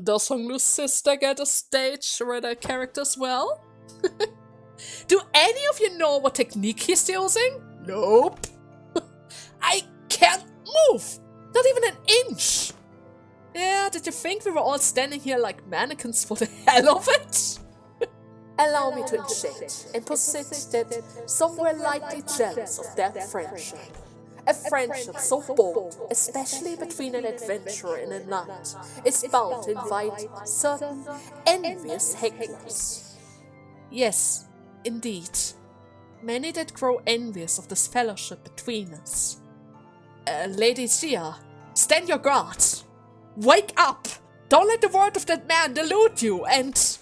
Does Honglu's sister get a stage ready character as well? Do any of you know what technique he's using? Nope. I can't move! Not even an inch! Yeah, did you think we were all standing here like mannequins for the hell of it? Allow me to inject and posit that somewhere lightly jealous of that friendship. A friendship so bold, especially between an adventurer and a knight, is bound to invite certain envious hecklers. Yes, indeed. Many that grow envious of this fellowship between us. Lady Xia, stand your guard! Wake up! Don't let the word of that man delude you, and...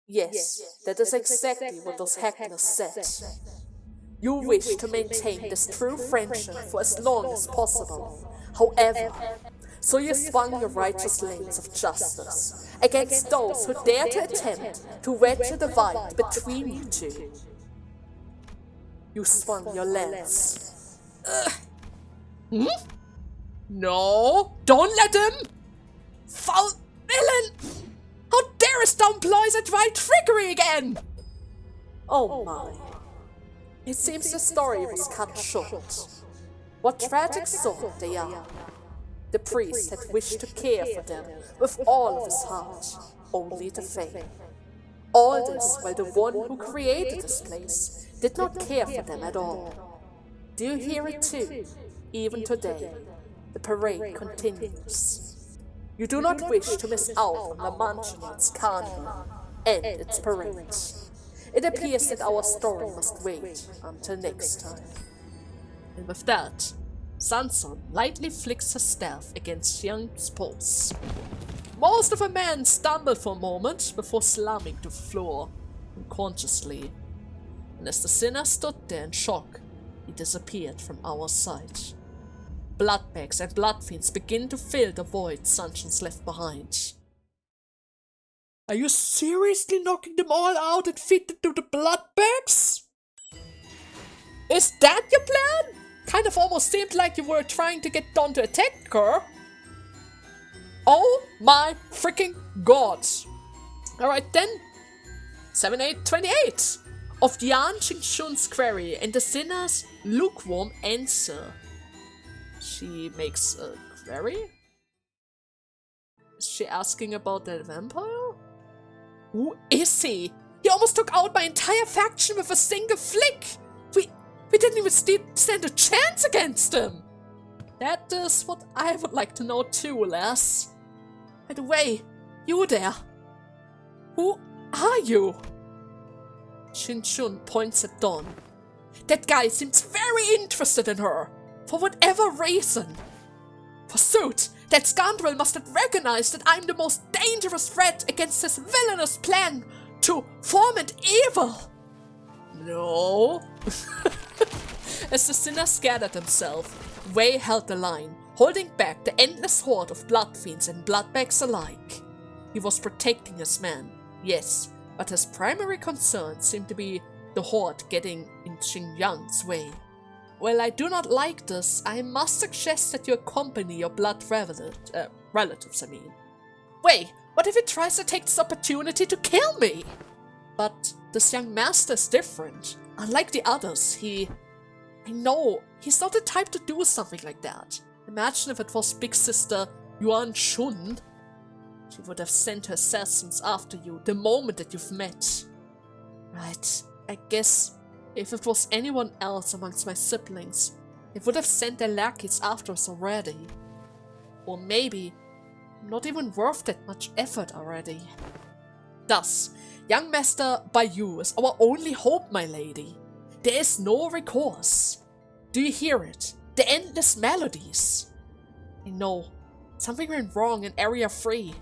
Yes, that is exactly what those hecklers said. You wish to maintain this true friendship for as long as possible. However, so you swung your righteous lanes of justice against those who dare to attempt to wedge a divide between you two. You swung your lance. No, don't let him! Foul villain! How darest thou employ such vile trickery again? Oh my. It seems the story was cut short. What tragic sort they are. The priest had wished to care for them with all of his heart, only to fail. All this while the one who created this place did not care for them at all. Do you hear it too? Even today, the parade continues. You do not wish to miss out on the Manchinites Carnival and its parade. It appears that our story must wait until next time. And with that, Sanson lightly flicks her staff against Xiang's pulse. Most of a man stumbled for a moment before slamming to the floor, unconsciously. And as the sinner stood there in shock, he disappeared from our sight. Bloodbags and bloodfiends begin to fill the void Sanchon's left behind. Are you seriously knocking them all out and feed them to the bloodbags? Is that your plan? Kind of almost seemed like you were trying to get Dawn to attack her. Oh my freaking god. Alright then. 7828 of Yan Xingshun's query and the sinner's lukewarm answer. She makes a query? Is she asking about the vampire? Who is he? He almost took out my entire faction with a single flick! We didn't even stand a chance against him! That is what I would like to know too, lass. By the way, you there. Who are you? Xingshun points at Dawn. That guy seems very interested in her. For whatever reason. Forsooth, that scoundrel must have recognized that I'm the most dangerous threat against his villainous plan to foment evil. No. As the sinner scattered himself, Wei held the line, holding back the endless horde of bloodfiends and bloodbags alike. He was protecting his man, yes, but his primary concern seemed to be the horde getting in Xingyang's way. Well, I do not like this. I must suggest that you accompany your blood relatives, Wait, what if he tries to take this opportunity to kill me? But this young master is different. Unlike the others, I know, he's not the type to do something like that. Imagine if it was Big Sister Yuan Shun. She would have sent her assassins after you the moment that you've met. Right, I guess if it was anyone else amongst my siblings, they would have sent their lackeys after us already. Or maybe, not even worth that much effort already. Thus, young Master Bayou is our only hope, my lady. There is no recourse. Do you hear it? The endless melodies. I know, something went wrong in Area 3.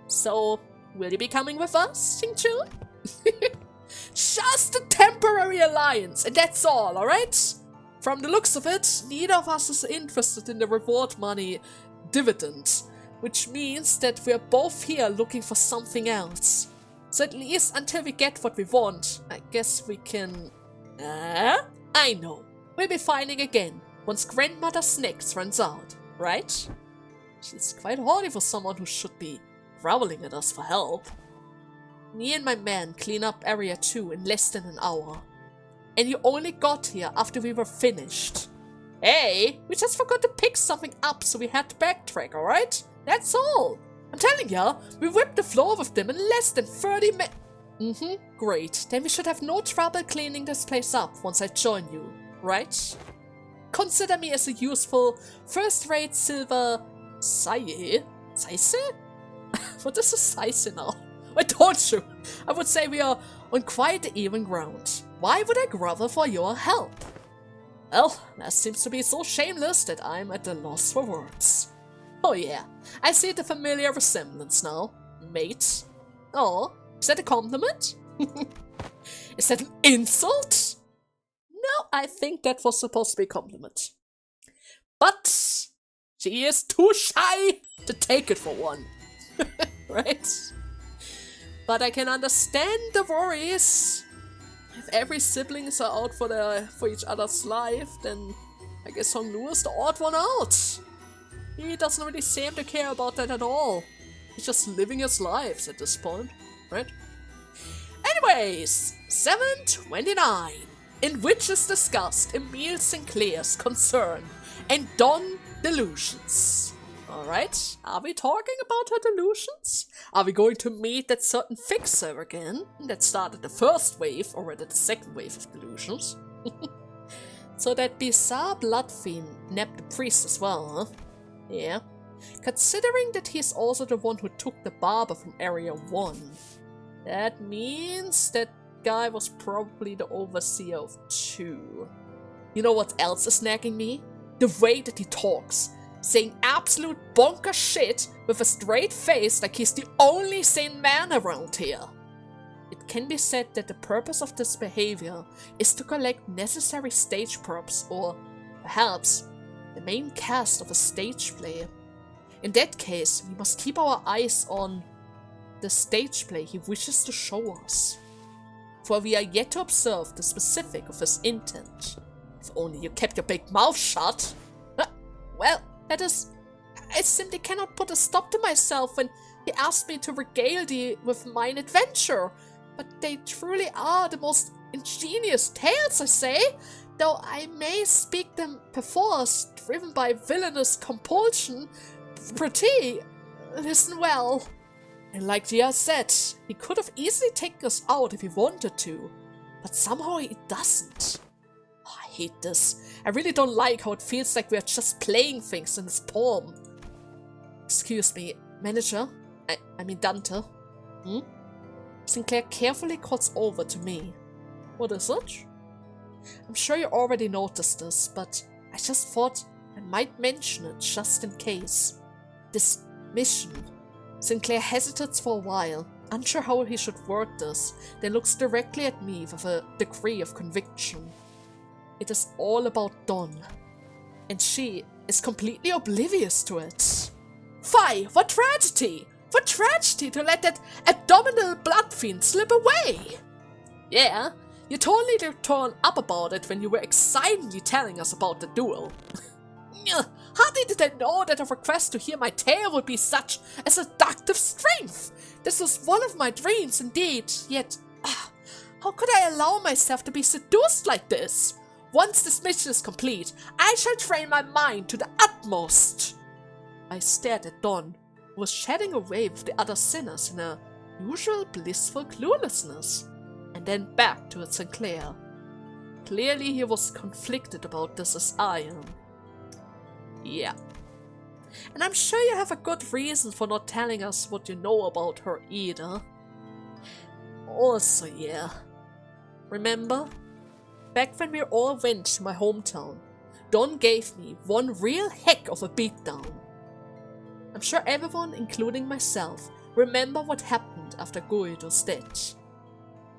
So, will you be coming with us, Xingchu? Just a temporary alliance, and that's all, alright? From the looks of it, neither of us is interested in the reward money dividend, which means that we're both here looking for something else. So at least until we get what we want, I guess we can... I know. We'll be fighting again, once Grandmother Snacks runs out, right? She's quite haughty for someone who should be growling at us for help. Me and my men clean up Area 2 in less than an hour. And you only got here after we were finished. Hey, we just forgot to pick something up, so we had to backtrack, alright? That's all. I'm telling ya, we whipped the floor with them in less than 30 minutes. Great. Then we should have no trouble cleaning this place up once I join you, right? Consider me as a useful, first-rate silver... Saie? Saise? What is a Saise now? I told you! I would say we are on quite even ground. Why would I grovel for your help? Well, that seems to be so shameless that I'm at a loss for words. Oh yeah, I see the familiar resemblance now, mate. Oh, is that a compliment? Is that an insult? No, I think that was supposed to be a compliment. But she is too shy to take it for one. Right? But I can understand the worries. If every siblings are out for each other's life, then I guess Hong Lu is the odd one out. He doesn't really seem to care about that at all. He's just living his lives at this point, right? Anyways, 729, in which is discussed Emile Sinclair's concern and Dawn delusions. Alright, are we talking about her delusions? Are we going to meet that certain fixer again that started the first wave, or rather the second wave of delusions? So that bizarre blood fiend nabbed the priest as well, huh? Yeah. Considering that he's also the one who took the barber from Area 1, that means that guy was probably the overseer of 2. You know what else is nagging me? The way that he talks. Saying absolute bonker shit with a straight face like he's the only sane man around here. It can be said that the purpose of this behavior is to collect necessary stage props or, perhaps, the main cast of a stage play. In that case, we must keep our eyes on the stage play he wishes to show us. For we are yet to observe the specific of his intent. If only you kept your big mouth shut. Well, that is, I simply cannot put a stop to myself when he asked me to regale thee with mine adventure. But they truly are the most ingenious tales, I say, though I may speak them perforce, driven by villainous compulsion. Pretty, listen well. And like Gia said, he could have easily taken us out if he wanted to, but somehow he doesn't. Oh, I hate this. I really don't like how it feels like we're just playing things in his palm. Excuse me, manager? I mean Dante. Sinclair carefully calls over to me. What is it? I'm sure you already noticed this, but I just thought I might mention it just in case. This mission. Sinclair hesitates for a while, unsure how he should word this, then looks directly at me with a degree of conviction. It is all about Dawn, and she is completely oblivious to it. Fie, what tragedy! What tragedy to let that abdominal blood fiend slip away! Yeah, you totally turned up about it when you were excitedly telling us about the duel. Hardly did I know that a request to hear my tale would be such a seductive strength. This was one of my dreams indeed, yet how could I allow myself to be seduced like this? Once this mission is complete, I shall train my mind to the utmost. I stared at Dawn, who was chatting away with the other sinners in her usual blissful cluelessness, and then back to Sinclair. Clearly he was conflicted about this as I am. Yeah. And I'm sure you have a good reason for not telling us what you know about her either. Also, yeah. Remember? Back when we all went to my hometown, Dawn gave me one real heck of a beatdown. I'm sure everyone, including myself, remember what happened after Guido's death.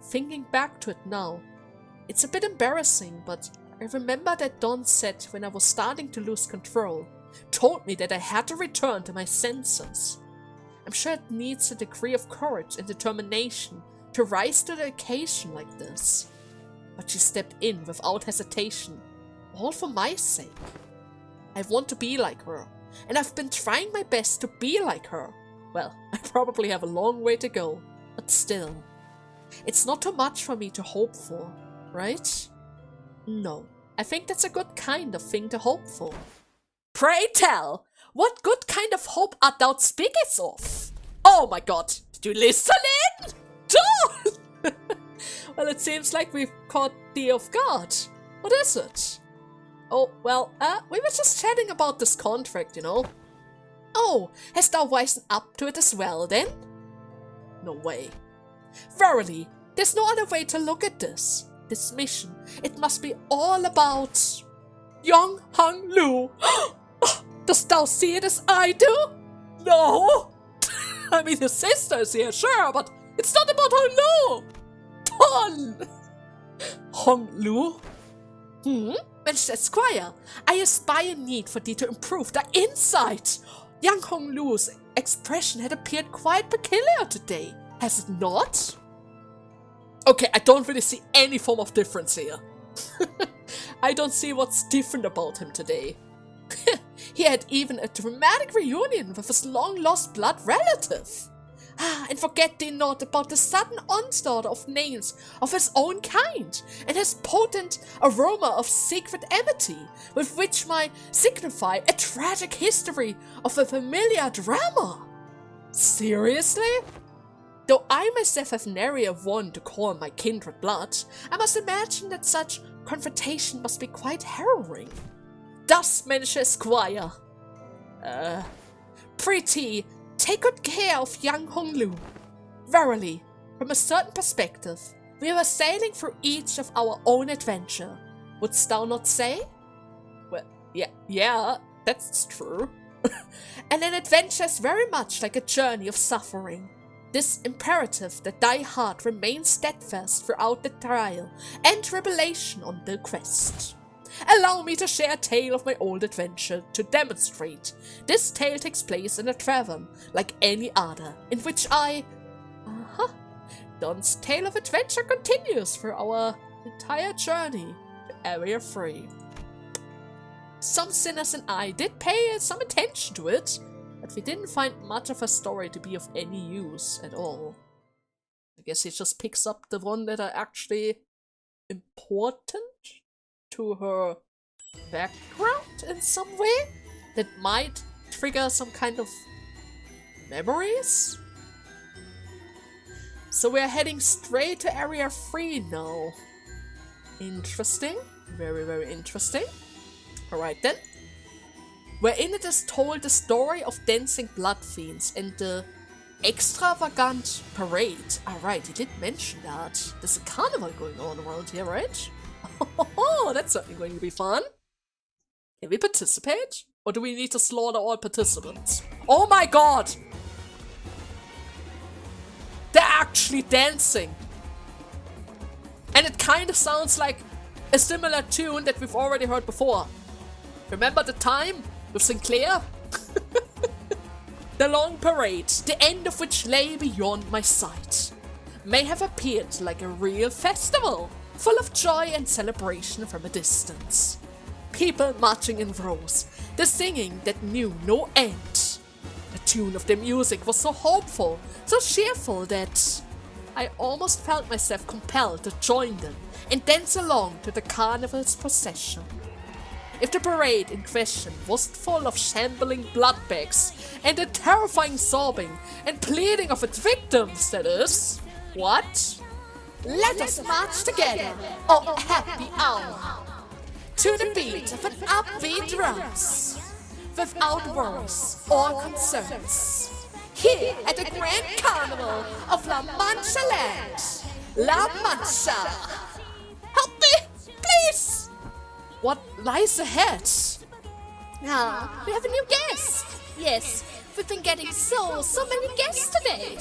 Thinking back to it now, it's a bit embarrassing, but I remember that Dawn said when I was starting to lose control, told me that I had to return to my senses. I'm sure it needs a degree of courage and determination to rise to the occasion like this. But she stepped in without hesitation, all for my sake. I want to be like her, and I've been trying my best to be like her. Well, I probably have a long way to go, but still. It's not too much for me to hope for, right? No, I think that's a good kind of thing to hope for. Pray tell, what good kind of hope art thou speakest of? Oh my god, did you listen in? Don't! Well, it seems like we've caught thee off guard. What is it? Oh, well, we were just chatting about this contract, you know. Oh, hast thou wisen up to it as well, then? No way. Verily, there's no other way to look at this. This mission, it must be all about... Young Hung Lu. Dost thou see it as I do? No! I mean, his sister is here, sure, but it's not about Hung Lu! Ton! Hung Lu? Mr. Esquire, I espy a need for thee to improve thy insight. Young Hung Lu's expression had appeared quite peculiar today, has it not? Okay, I don't really see any form of difference here. I don't see what's different about him today. He had even a dramatic reunion with his long-lost blood relative. And forget thee not about the sudden onslaught of names of his own kind, and his potent aroma of secret amity, with which might signify a tragic history of a familiar drama. Seriously? Though I myself have nary a one to call my kindred blood, I must imagine that such confrontation must be quite harrowing. Thus, Manager Esquire. Pretty, take good care of young Hung Lu. Verily, from a certain perspective, we were sailing through each of our own adventure. Wouldst thou not say? Well, yeah, that's true. And an adventure is very much like a journey of suffering. This imperative that thy heart remains steadfast throughout the trial and tribulation on the quest. Allow me to share a tale of my old adventure to demonstrate. This tale takes place in a tavern like any other, in which Don's tale of adventure continues through our entire journey to Area 3. Some sinners and I did pay some attention to it, but we didn't find much of a story to be of any use at all. I guess he just picks up the one that are actually important to her background in some way that might trigger some kind of memories. So we're heading straight to Area 3 now. Interesting. Very, very interesting. Alright then. Wherein it is told the story of dancing blood fiends and the extravagant parade. Alright, he did mention that. There's a carnival going on around here, right? Oh, that's certainly going to be fun. Can we participate? Or do we need to slaughter all participants? Oh my god! They're actually dancing! And it kind of sounds like a similar tune that we've already heard before. Remember the time with Sinclair? The long parade, the end of which lay beyond my sight, may have appeared like a real festival, full of joy and celebration from a distance. People marching in rows, the singing that knew no end. The tune of the music was so hopeful, so cheerful that I almost felt myself compelled to join them and dance along to the carnival's procession. If the parade in question wasn't full of shambling bloodbags and the terrifying sobbing and pleading of its victims, that is, what? Let us march together, oh happy hour, to the beat of an upbeat drums, without worries or concerns. Here at the Grand Carnival of La Mancha Land, La Mancha. Help me, please! What lies ahead? Ah, we have a new guest. Yes, we've been getting so many guests today.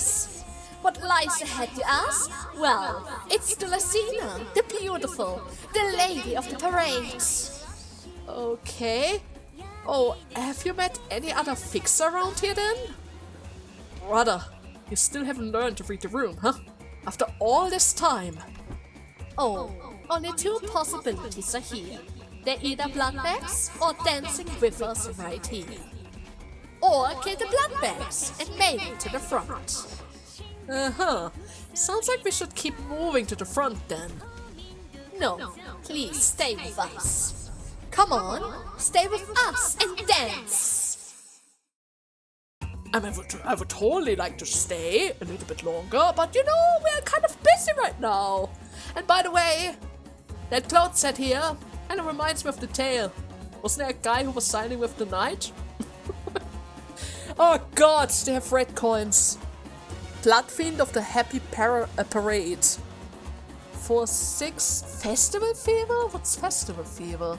What lies ahead, you ask? Well, it's Dulcinea, the beautiful, the lady of the parade. Okay. Oh, have you met any other fixer around here then? Brother, you still haven't learned to read the room, huh? After all this time. Oh, only two possibilities are here. They're either bloodbags or dancing with us right here. Or kill the blood bags and make it to the front. Uh-huh. Sounds like we should keep moving to the front then. No, please stay with us. Come on, stay with us and dance. I would totally like to stay a little bit longer, but you know, we're kind of busy right now. And by the way, that cloud set here kind of reminds me of the tale. Wasn't there a guy who was signing with the knight? Oh god, they have red coins. Bloodfiend of the Happy Parade. For 6 Festival Fever? What's Festival Fever?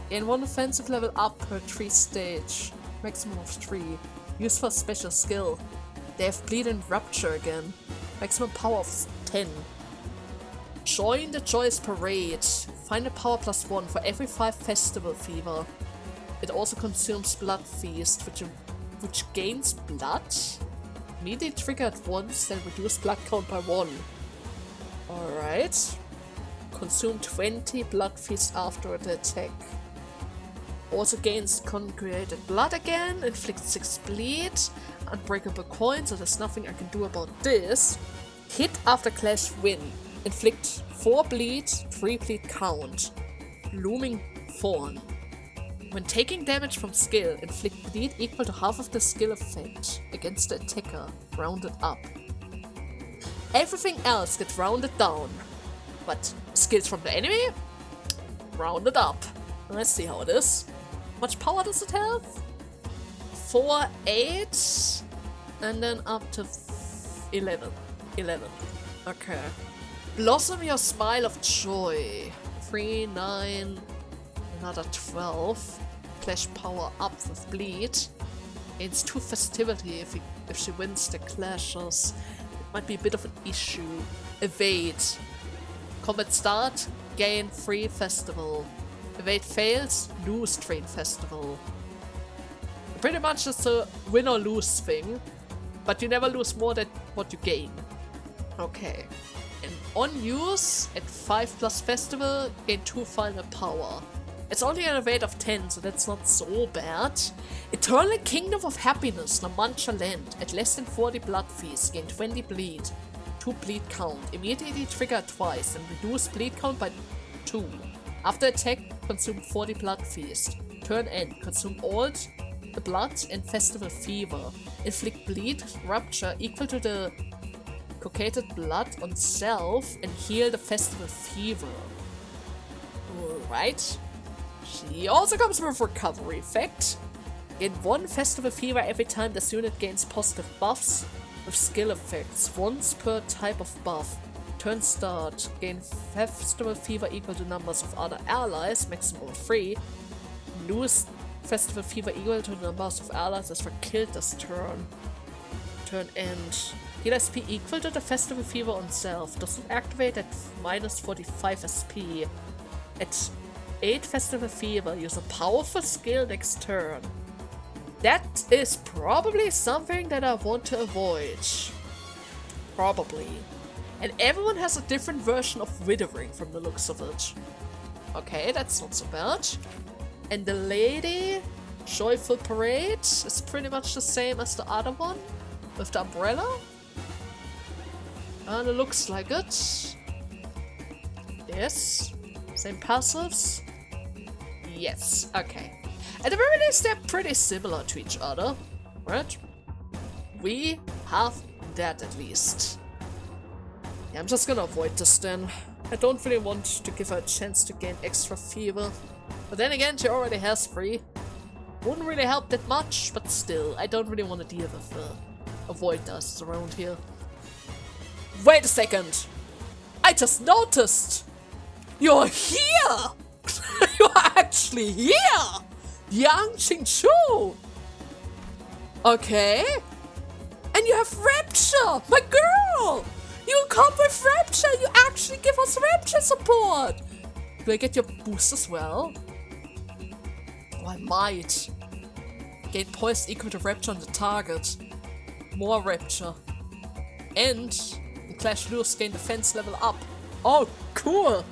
In 1 offensive level up per 3 stage. Maximum of 3. Used for special skill. They have Bleed and Rupture again. Maximum power of 10. Join the Joyous Parade. Find a power +1 for every 5 Festival Fever. It also consumes Blood Feast, which gains blood. Immediately triggered once, then reduce blood count by 1. Alright. Consume 20 Blood Feast after the attack. Also gains Congregated Blood again, inflicts 6 bleed, unbreakable coin, so there's nothing I can do about this. Hit after clash win. Inflict 4 bleed, 3 bleed count. Looming Thorn. When taking damage from skill, inflict bleed equal to half of the skill effect against the attacker, rounded up. Everything else gets rounded down, but skills from the enemy, rounded up. Let's see how it is. How much power does it have? 4, 8, and then up to 11. 11. Okay. Blossom your smile of joy. 3, 9, another 12. Clash power up with bleed. Gains 2 festivity if she wins the clashes. It might be a bit of an issue. Evade. Combat start, gain 3 festival. Evade fails, lose train festival. Pretty much it's a win or lose thing, but you never lose more than what you gain. Okay. And on use, at 5 plus festival, gain 2 final power. It's only an evade of 10, so that's not so bad. Eternal Kingdom of Happiness, Namancha Land. At less than 40 blood feast, gain 20 bleed. 2 bleed count. Immediately trigger twice and reduce bleed count by 2. After attack, consume 40 blood feast. Turn end, consume all the blood and festival fever. Inflict bleed, rupture equal to the cocated blood on self and heal the festival fever. Alright. She also comes with recovery effect. Gain 1 festival fever every time this unit gains positive buffs with skill effects, once per type of buff. Turn start. Gain festival fever equal to numbers of other allies, maximum of 3. Lose festival fever equal to the numbers of allies as were killed this turn. Turn end. Heal SP equal to the festival fever on self. Doesn't activate at minus 45 SP. At 8 festival fever, use a powerful skill next turn. That is probably something that I want to avoid. Probably. And everyone has a different version of withering from the looks of it. Okay, that's not so bad. And the lady, Joyful Parade, is pretty much the same as the other one, with the umbrella. And it looks like it. Yes. Same passives. Yes, okay. At the very least, they're pretty similar to each other, right? We have that at least. Yeah, I'm just gonna avoid this then. I don't really want to give her a chance to gain extra fever. But then again, she already has 3. Wouldn't really help that much, but still, I don't really want to deal with avoid dust around here. Wait a second! I just noticed! You're here! You're actually here! Yang Qingchu! Okay. And you have Rapture! My girl! You come with Rapture! You actually give us Rapture support! Do I get your boost as well? Oh, I might. Gain poise equal to Rapture on the target. More Rapture. And in Clash Lose, gain defense level up. Oh, cool!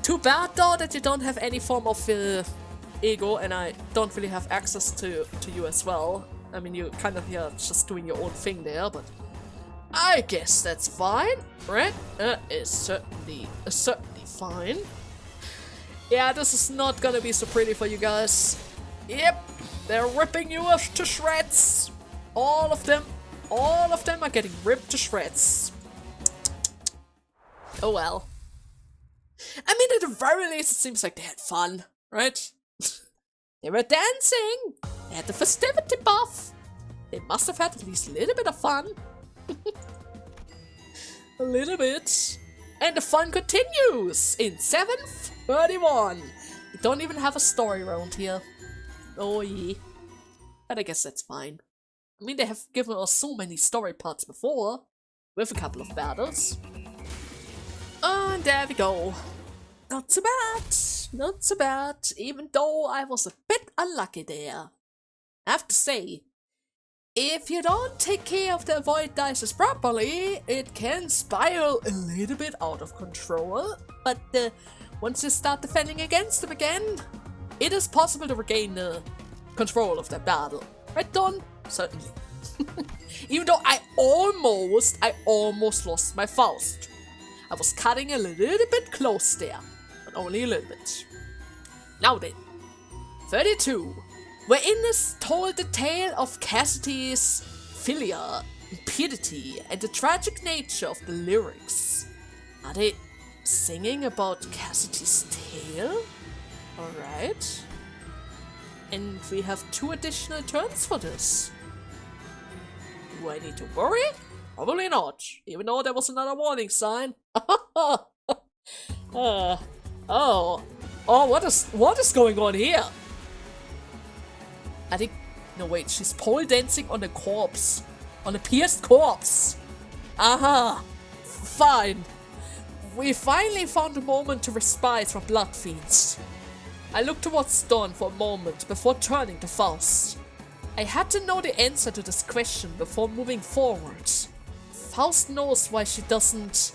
Too bad though that you don't have any form of ego, and I don't really have access to you as well. I mean, you kind of here just doing your own thing there, but I guess that's fine, right? Is certainly fine. Yeah, this is not gonna be so pretty for you guys. Yep, they're ripping you to shreds. All of them are getting ripped to shreds. Oh well. I mean, at the very least, it seems like they had fun, right? They were dancing. They had the festivity buff. They must have had at least a little bit of fun. A little bit. And the fun continues in 7th 31. We don't even have a story around here. Oh yeah. But I guess that's fine. I mean, they have given us so many story parts before, with a couple of battles. And there we go. Not so bad, not so bad, even though I was a bit unlucky there. I have to say, if you don't take care of the avoid dices properly, it can spiral a little bit out of control, but once you start defending against them again, it is possible to regain control of the battle. Right, Don? Certainly. Even though I almost lost my Faust. I was cutting a little bit close there, but only a little bit. Now then, 32. Wherein is told the tale of Cassidy's philia, impudity, and the tragic nature of the lyrics. Are they singing about Cassidy's tale? Alright. And we have 2 additional turns for this. Do I need to worry? Probably not, even though there was another warning sign. What is going on here? I think, no wait, she's pole dancing on a corpse. On a pierced corpse. Aha! Fine. We finally found a moment to respite from blood fiends. I looked towards Dawn for a moment before turning to Faust. I had to know the answer to this question before moving forward. Faust knows why she doesn't...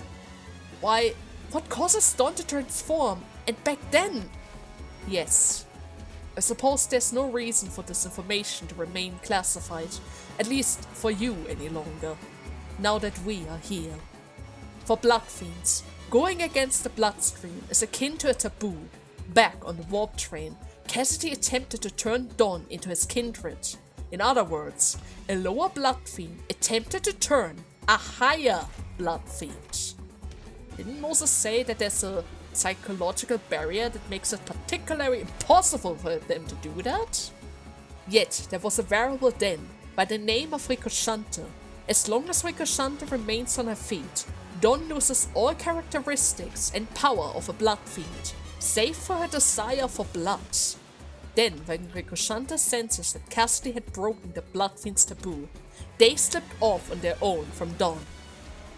What causes Dawn to transform? And back then... Yes. I suppose there's no reason for this information to remain classified, at least for you any longer, now that we are here. For blood fiends, going against the bloodstream is akin to a taboo. Back on the warp train, Cassidy attempted to turn Dawn into his kindred. In other words, a lower blood fiend attempted to turn a higher blood fiend. Didn't Moses say that there's a psychological barrier that makes it particularly impossible for them to do that? Yet, there was a variable then, by the name of Ricocante. As long as Ricocante remains on her feet, Dawn loses all characteristics and power of a blood fiend, save for her desire for blood. Then, when Ricocante senses that Cassidy had broken the blood fiend's taboo, they slipped off on their own from Dawn.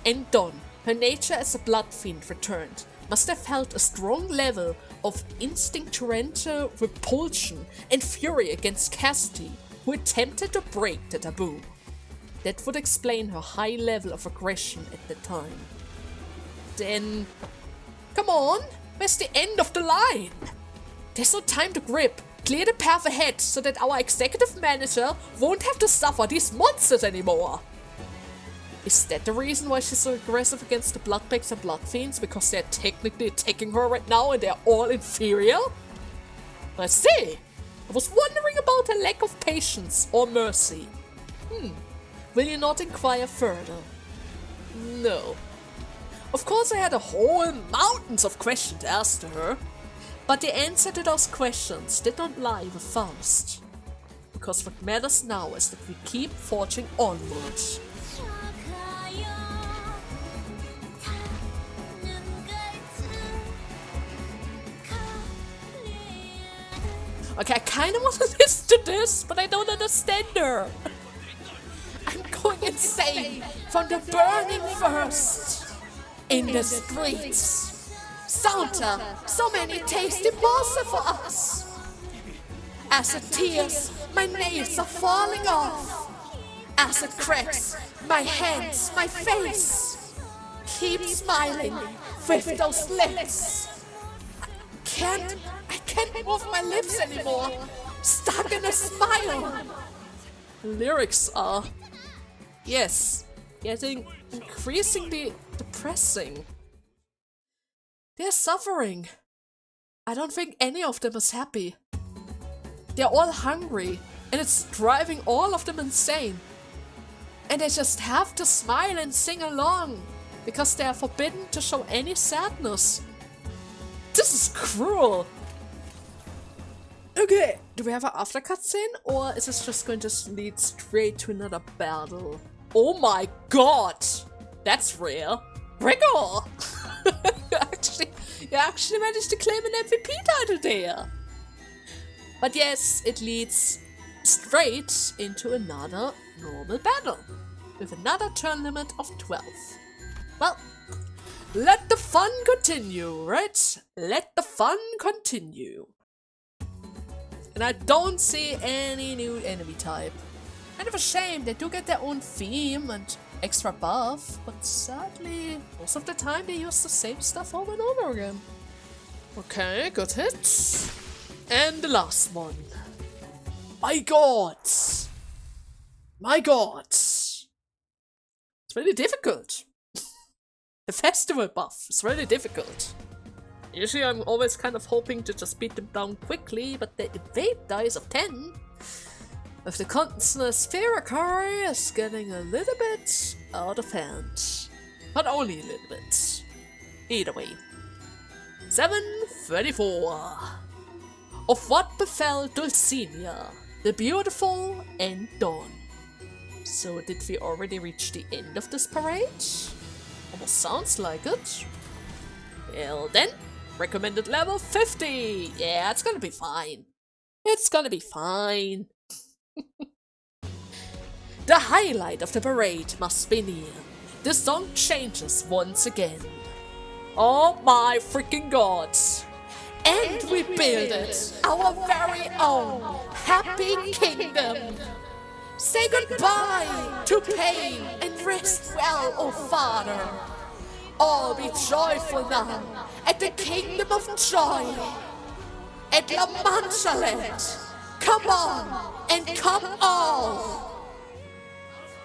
And Dawn, her nature as a blood fiend returned, must have felt a strong level of instinctual repulsion and fury against Cassidy, who attempted to break the taboo. That would explain her high level of aggression at the time. Then... Come on! Where's the end of the line? There's no time to grip. Clear the path ahead so that our executive manager won't have to suffer these monsters anymore. Is that the reason why she's so aggressive against the Bloodbags and Blood Fiends? Because they're technically attacking her right now and they're all inferior? I see. I was wondering about her lack of patience or mercy. Will you not inquire further? No. Of course I had a whole mountains of questions to ask to her. But the answer to those questions did not lie with Faust. Because what matters now is that we keep forging onwards. Okay, I kinda want to listen to this, but I don't understand her. I'm going insane from the burning thirst in the streets. Santa, so many tasty balls for us. As it tears, my nails are falling off. As it cracks, my hands, my face. Keep smiling with those lips. I can't move my lips anymore. Stuck in a smile. The lyrics are, yes, getting increasingly depressing. They're suffering. I don't think any of them is happy. They're all hungry, and it's driving all of them insane. And they just have to smile and sing along, because they are forbidden to show any sadness. This is cruel. Okay, do we have an aftercut scene, or is this just going to lead straight to another battle? Oh my god! That's rare. Rigor! You actually managed to claim an MVP title there. But yes, it leads straight into another normal battle, with another turn limit of 12. Well, let the fun continue, right? Let the fun continue. And I don't see any new enemy type. Kind of a shame, they do get their own theme and extra buff, but sadly, most of the time they use the same stuff over and over again. Okay, good hit. And the last one. My god! My god! It's really difficult. The festival buff is really difficult. Usually I'm always kind of hoping to just beat them down quickly, but the evade dice of 10 with the continuous Feburary is getting a little bit out of hand. But only a little bit. Either way. 7:34. Of what befell Dulcinea, the beautiful and Dawn. So did we already reach the end of this parade? Almost sounds like it. Well then, recommended level 50. Yeah, it's gonna be fine. It's gonna be fine. The highlight of the parade must be near. The song changes once again. Oh my freaking god! And we build it, our very own happy kingdom. Say goodbye to pain and rest well, O Father. All be joyful now at the kingdom of joy. At La Manchalet, come on and come all.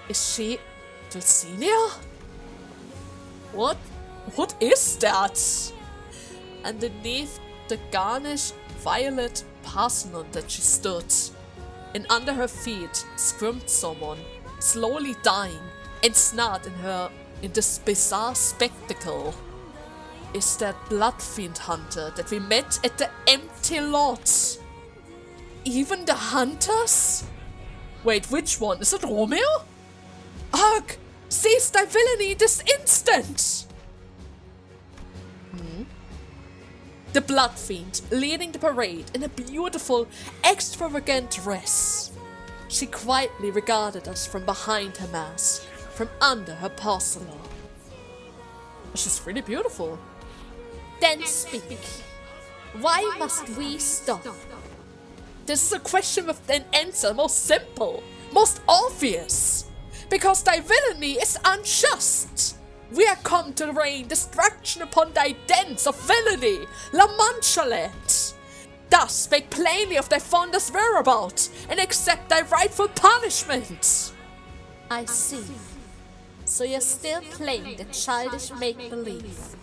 Is she Dulcinea? What is that? Underneath the garnished violet parthenon that she stood, and under her feet squirmed someone, slowly dying, ensnared in this bizarre spectacle. Is that blood fiend hunter that we met at the empty lot? Even the hunters? Wait, which one? Is it Romeo? Ugh! Cease thy villainy this instant! The blood fiend leading the parade in a beautiful, extravagant dress. She quietly regarded us from behind her mask, from under her porcelain. She's really beautiful. Then speak. Why must we stop? This is a question with an answer most simple, most obvious. Because thy villainy is unjust. We are come to rain destruction upon thy dens of villainy, La Manchalet. Thus speak plainly of thy fondest whereabouts, and accept thy rightful punishment. I see. So you're still playing the childish make-believe.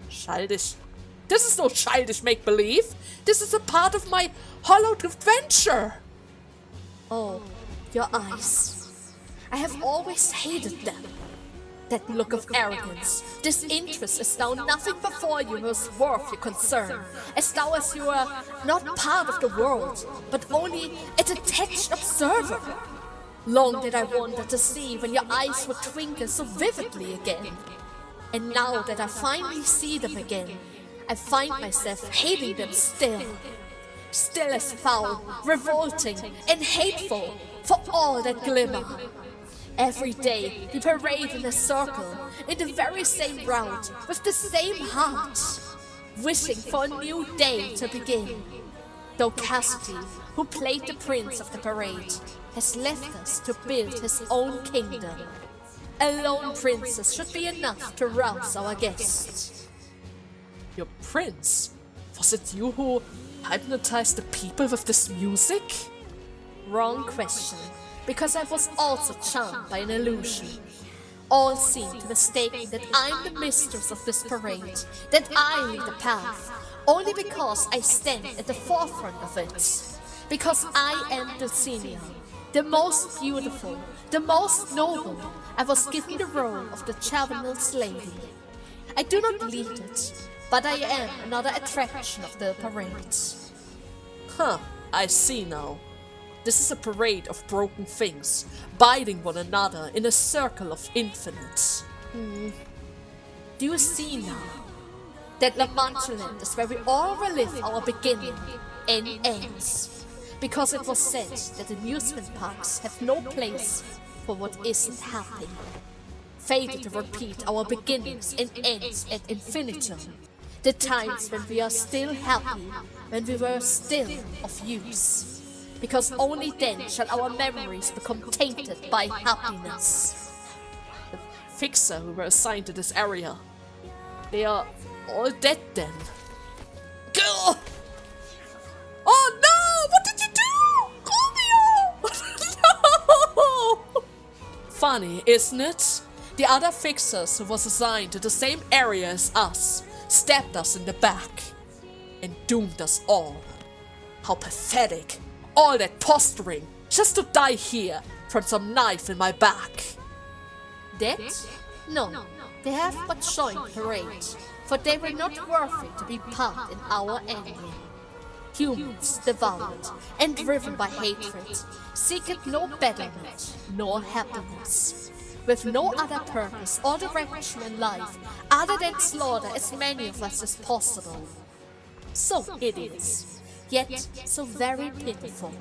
Childish? This is no childish make-believe. This is a part of my hollowed adventure. Oh, your eyes. I have always hated them. That look of arrogance, disinterest as though nothing before you was worth your concern, as though as you were not part of the world, but only a detached observer. Long did I wonder to see when your eyes would twinkle so vividly again. And now that I finally see them again, I find myself hating them still. Still as foul, revolting, and hateful for all that glimmer. Every day we parade in a circle, in the very same route, with the same heart, wishing for a new day to begin. Though Cassidy, who played the prince of the parade, has left us to build his own kingdom. A lone princess should be enough to rouse our guests. Your prince? Was it you who Hypnotize the people with this music? Wrong question, because I was also charmed by an illusion. All seem to mistake me that I'm the mistress of this parade, that I lead the path, only because I stand at the forefront of it. Because I am Dulcinea, the most beautiful, the most noble. I was given the role of the Javelina's lady. I do not lead it, but I am another attraction of the parade. Huh, I see now. This is a parade of broken things, biting one another in a circle of infinite. Do you see now? That Lamantuland is where we all relive our beginning and ends. Because it was said that amusement parks have no place for what isn't happening. Fated to repeat our beginnings and ends at infinitum. The times when we are still happy, when we were still of use. Because only then shall our memories become tainted by happiness. The fixer who were assigned to this area, they are all dead then. Gah! Oh no! What did you do? Romeo! No! Funny, isn't it? The other fixers who was assigned to the same area as us stabbed us in the back and doomed us all. How pathetic. All that posturing just to die here from some knife in my back. Dead? No, they have but joined parade, for they were not worthy to be part in our ending. Humans devoured and driven by hatred, seeketh no betterment nor happiness, with no other purpose or direction in life other than slaughter as many of us as possible. So it is. Yet so very pitiful.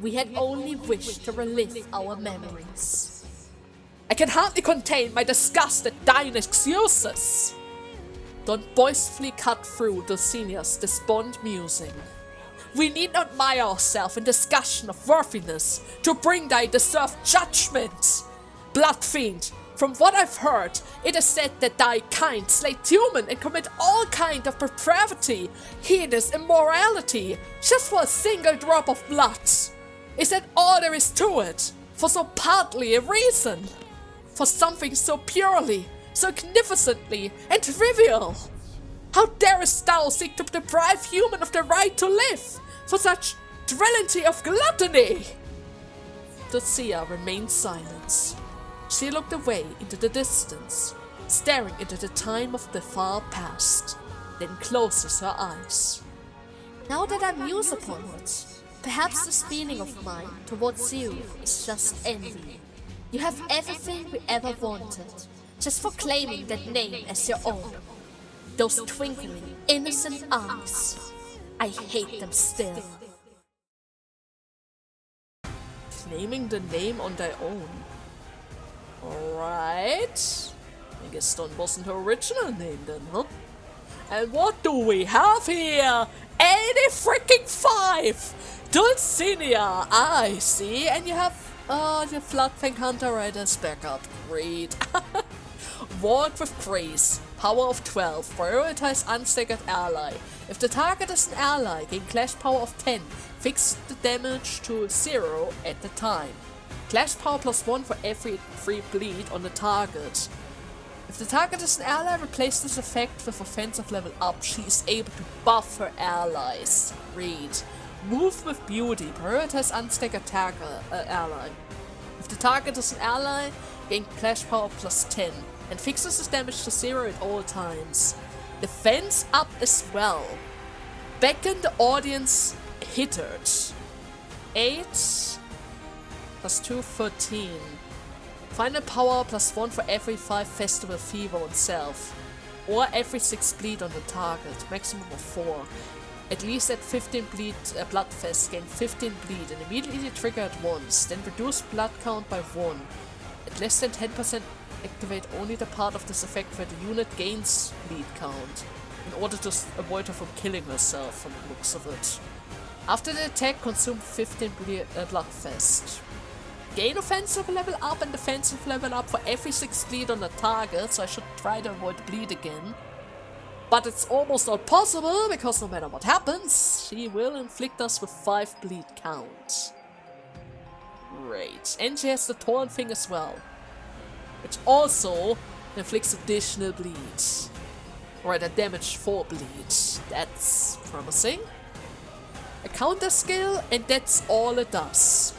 We had only wished to relive our memories. I can hardly contain my disgust at thine excuses. Don't boastfully cut through Dulcinea's despondent musing. We need not mire ourselves in discussion of worthiness to bring thy deserved judgment. Blood fiend, from what I've heard, it is said that thy kind slay human and commit all kind of depravity, heinous immorality, just for a single drop of blood. Is that all there is to it? For so partly a reason? For something so purely, so magnificently and trivial? How darest thou seek to deprive human of the right to live, for such trility of gluttony? Dulcinea remained silent. She looked away into the distance, staring into the time of the far past, then closes her eyes. Now that I muse upon it, perhaps this feeling of mine towards you is just envy. You have everything we ever wanted, just for claiming that name as your own. Those twinkling, innocent eyes, I hate them still. Claiming the name on thy own. Alright. I guess that wasn't her original name then, huh? And what do we have here? 80-freaking-5! Dulcinea, I see. And you have, your Floodfang Hunter right as backup. Great. Walk with Grace. Power of 12. Prioritize unstaggered ally. If the target is an ally, gain Clash Power of 10. Fix the damage to 0 at the time. Clash Power +1 for every 3 bleed on the target. If the target is an ally, replace this effect with offensive level up. She is able to buff her allies. Read. Move with Beauty. Prioritize unstaggered ally. If the target is an ally, gain Clash Power +10 and fixes this damage to 0 at all times. Defense up as well. Beckon the audience hittered. 8 +2, 13. Final power +1 for every 5 festival fever on self. Or every 6 bleed on the target, maximum of 4. At least at 15 bleed Bloodfest, gain 15 bleed and immediately trigger at once, then reduce blood count by 1. At less than 10% activate only the part of this effect where the unit gains bleed count, in order to avoid her from killing herself from the looks of it. After the attack, consume 15 Bloodfest. Gain offensive level up and defensive level up for every 6 bleed on the target, so I should try to avoid bleed again. But it's almost not possible, because no matter what happens, she will inflict us with 5 bleed count. Great. And she has the torn thing as well, which also inflicts additional bleed. Alright, a damage 4 bleed. That's promising. A counter skill, and that's all it does.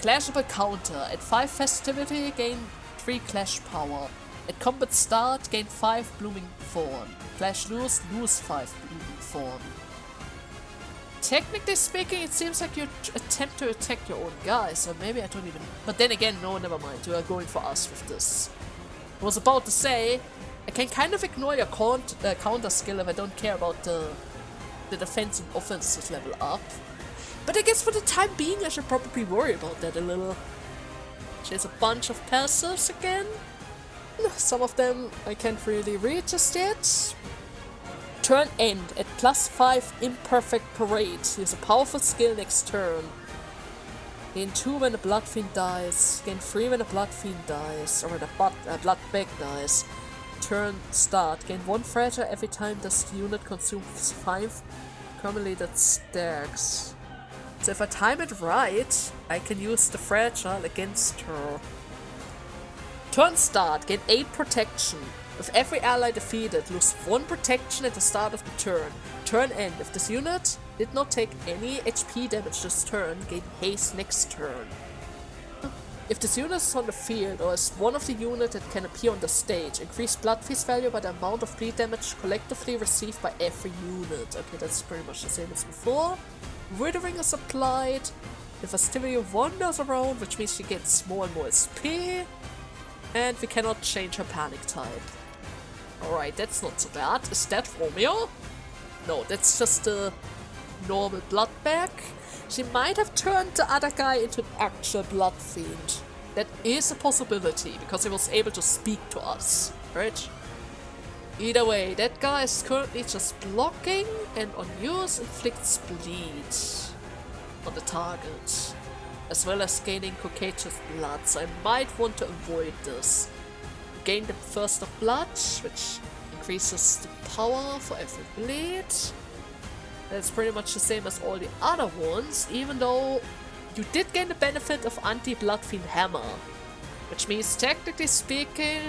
Clashable counter. At 5 festivity, gain 3 clash power. At combat start, gain 5 blooming thorn. Clash lose 5 blooming thorn. Technically speaking, it seems like you attempt to attack your own guy, so maybe I don't even... But then again, no, never mind. You are going for us with this. I was about to say, I can kind of ignore your counter skill if I don't care about the defense and offensive level up. But I guess for the time being, I should probably worry about that a little. She has a bunch of passives again. Some of them I can't really read just yet. Turn end at +5 imperfect parade. Use a powerful skill next turn. Gain 2 when a blood fiend dies. Gain 3 when a blood fiend dies. Or when a blood bag dies. Turn start. Gain 1 fragile every time this unit consumes 5 accumulated stacks. So if I time it right, I can use the fragile against her. Turn start, gain 8 protection. With every ally defeated, lose 1 protection at the start of the turn. Turn end, if this unit did not take any HP damage this turn, gain haste next turn. If this unit is on the field or is one of the units that can appear on the stage, increase blood feast value by the amount of bleed damage collectively received by every unit. Okay, that's pretty much the same as before. Withering is applied. If Festivity wanders around, which means she gets more and more SP. And we cannot change her panic type. Alright, that's not so bad. Is that Romeo? No, that's just a normal blood bag. She might have turned the other guy into an actual blood fiend. That is a possibility, because he was able to speak to us, right? Either way, that guy is currently just blocking, and on yours inflicts bleed on the target, as well as gaining contagious blood, so I might want to avoid this. Gain the Thirst of Blood, which increases the power for every bleed. That's pretty much the same as all the other ones, even though you did gain the benefit of Anti-Blood Fiend Hammer, which means, technically speaking...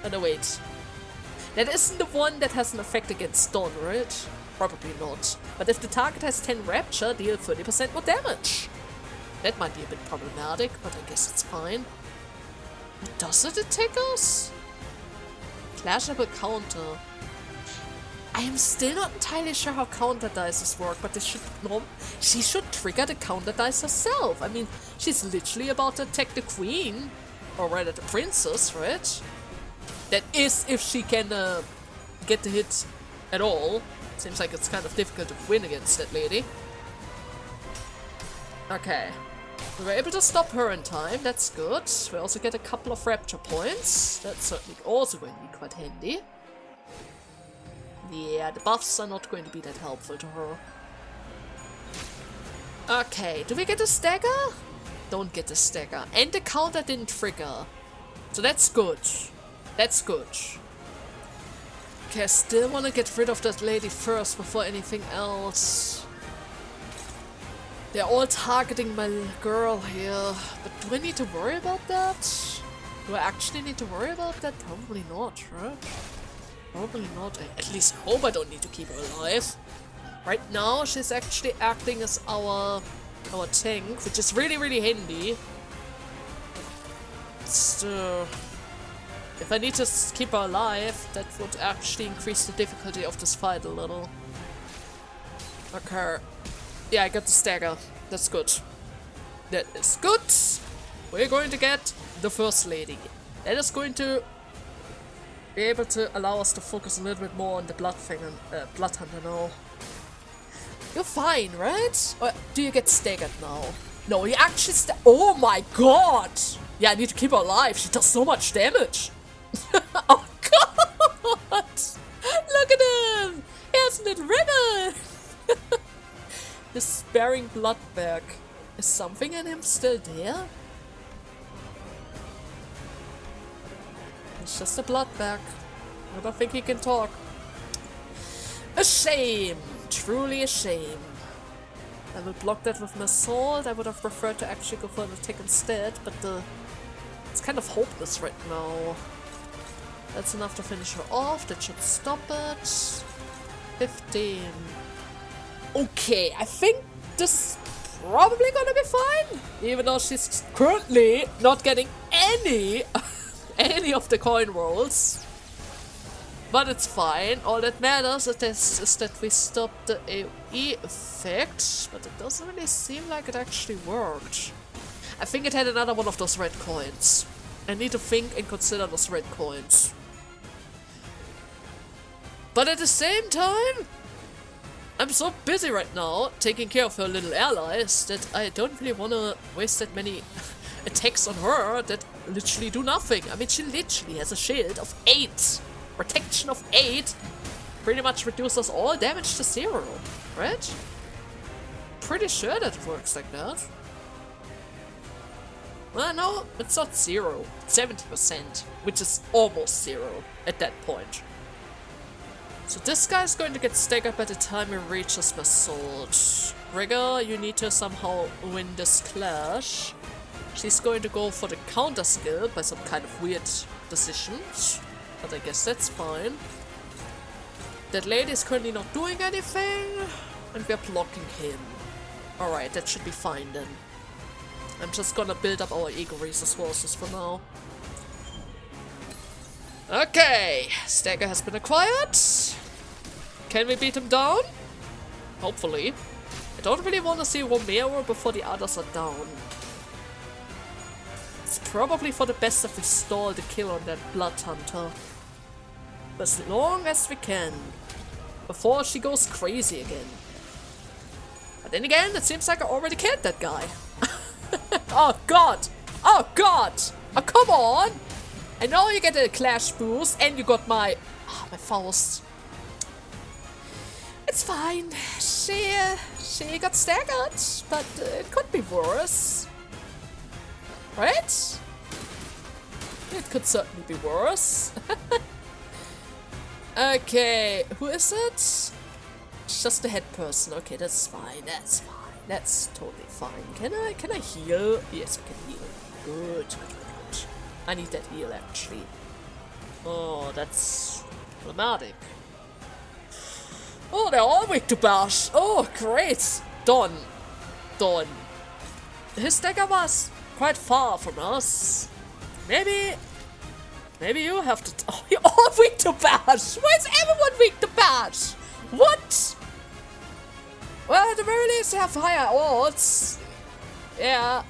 Oh no, wait. That isn't the one that has an effect against stun, right? Probably not. But if the target has 10 Rapture, deal 30% more damage. That might be a bit problematic, but I guess it's fine. Does it attack us? Clashable counter. I am still not entirely sure how counter dices work, but she should trigger the counter dice herself. I mean, she's literally about to attack the queen, or rather the princess, right? That is if she can get the hit at all. Seems like it's kind of difficult to win against that lady. Okay. We were able to stop her in time, that's good. We also get a couple of rapture points. That's certainly also going to be quite handy. Yeah, the buffs are not going to be that helpful to her. Okay, do we get a stagger? Don't get a stagger. And the counter didn't trigger. So that's good. That's good. Okay, I still want to get rid of that lady first before anything else. They're all targeting my girl here. But do I need to worry about that? Do I actually need to worry about that? Probably not, right? Probably not. I at least hope I don't need to keep her alive. Right now, she's actually acting as our tank, which is really, really handy. Still, if I need to keep her alive, that would actually increase the difficulty of this fight a little. Okay. Yeah, I got the stagger. That's good. That is good. We're going to get the first lady. That is going to be able to allow us to focus a little bit more on the blood hunter now. You're fine, right? Or do you get staggered now? No, you actually oh my god! Yeah, I need to keep her alive. She does so much damage. Oh god! Look at him! He has a little ribbon! The sparing blood bag. Is something in him still there? It's just a blood bag. I don't think he can talk. A shame! Truly a shame. I will block that with my sword. I would have preferred to actually go for an attack instead, but it's kind of hopeless right now. That's enough to finish her off. That should stop it. 15. Okay, I think this is probably gonna be fine. Even though she's currently not getting any of the coin rolls. But it's fine. All that matters is that we stopped the AoE effect. But it doesn't really seem like it actually worked. I think it had another one of those red coins. I need to think and consider those red coins. But at the same time, I'm so busy right now taking care of her little allies that I don't really want to waste that many attacks on her that literally do nothing. I mean, she literally has a shield of 8. Protection of 8 pretty much reduces all damage to 0, right? Pretty sure that it works like that. Well, no, it's not 0. 70%, which is almost 0 at that point. So this guy's going to get staggered by the time he reaches my sword. Rigger, you need to somehow win this clash. She's going to go for the counter skill by some kind of weird decisions. But I guess that's fine. That lady is currently not doing anything, and we're blocking him. Alright, that should be fine then. I'm just gonna build up our ego resources for now. Okay, stagger has been acquired. Can we beat him down? Hopefully. I don't really want to see Romero before the others are down. It's probably for the best if we stall the kill on that Blood Hunter. As long as we can. Before she goes crazy again. But then again, it seems like I already killed that guy. Oh god! Oh god! Oh come on! I know you get a clash boost and you got my Faust. It's fine. She got staggered, but it could be worse. Right? It could certainly be worse. Okay, who is it? It's just the head person. Okay, that's fine. That's fine. That's totally fine. Can I heal? Yes, I can heal. Good, good, good. I need that heal actually. Oh, that's problematic. Oh, they're all weak to bash. Oh, great. Done. Done. His dagger was quite far from us. Maybe you have to. Oh, you're all weak to bash. Why is everyone weak to bash? What? Well, at the very least, they have higher odds. Yeah,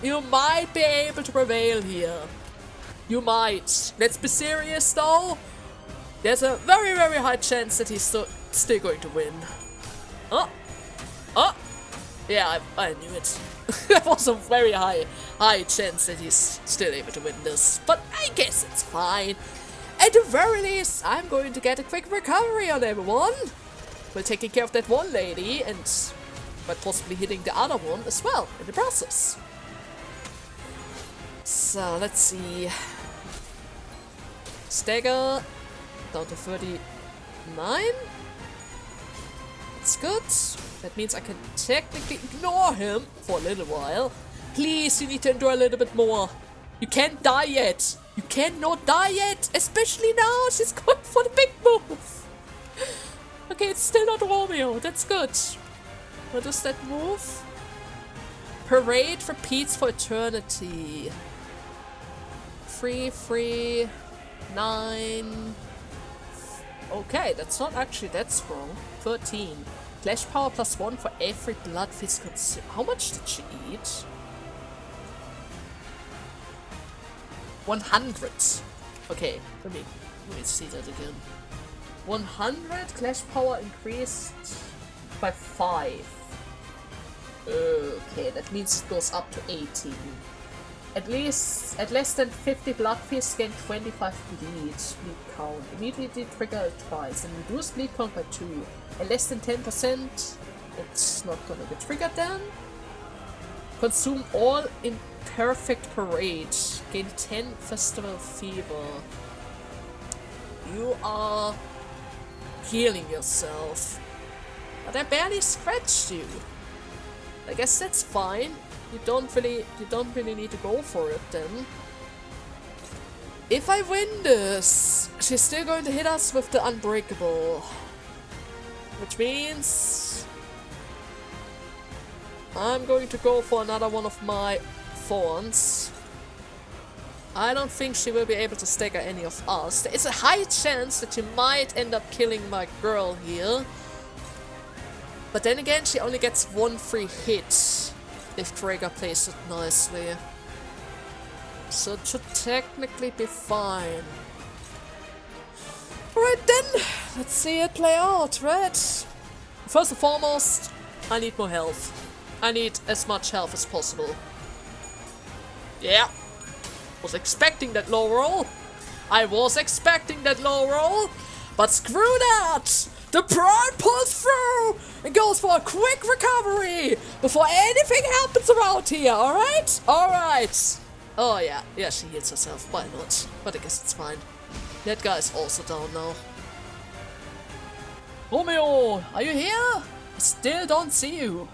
you might be able to prevail here. You might. Let's be serious, though. There's a very, very high chance that he's still going to win. Oh, oh, yeah, I knew it. There was a very high chance that he's still able to win this, but I guess it's fine. At the very least, I'm going to get a quick recovery on everyone. We're taking care of that one lady and but possibly hitting the other one as well in the process. So let's see. Stagger down to 39. That's good. That means I can technically ignore him for a little while. Please, you need to endure a little bit more. You can't die yet. You cannot die yet, especially now. She's going for the big move. Okay, it's still not Romeo. That's good. What does that move? Parade repeats for eternity. 3, 3, 9. Okay, that's not actually that strong. 13. Clash power +1 for every blood feast consumed. How much did she eat? 100. Okay, let me see that again. 100 clash power increased by 5. Okay, that means it goes up to 18. At less than 50 blood feasts gain 25 bleed count. Immediately trigger it twice and reduce bleed count by 2. At less than 10%, it's not gonna get triggered then. Consume all in perfect parade. Gain 10 festival fever. You are healing yourself. But I barely scratched you. I guess that's fine. You don't really need to go for it then. If I win this, she's still going to hit us with the Unbreakable. Which means I'm going to go for another one of my thorns. I don't think she will be able to stagger any of us. There is a high chance that she might end up killing my girl here. But then again, she only gets one free hit if Gregor plays it nicely. So it should technically be fine. Alright then, let's see it play out, right? First and foremost, I need more health. I need as much health as possible. Yeah. Was expecting that low roll. I was expecting that low roll. But screw that! The Pride pulls through and goes for a quick recovery before anything happens around here, alright? Alright. Oh yeah, yeah, she heals herself, why not? But I guess it's fine. That guy's also down now. Romeo, are you here? I still don't see you.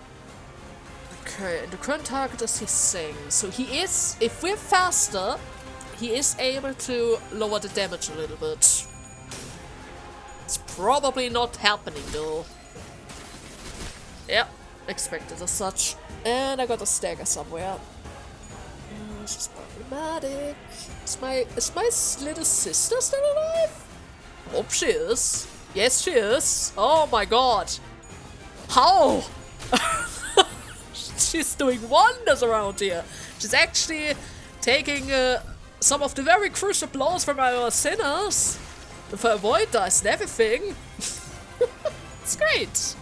Okay, the current target is his thing. So he is, if we're faster, he is able to lower the damage a little bit. It's probably not happening though. Yep, expected as such. And I got a stagger somewhere. This is problematic. Is my little sister still alive? Hope she is. Yes, she is. Oh my god. How? She's doing wonders around here. She's actually taking some of the very crucial blows from our sinners. With her avoid dice and everything. It's great.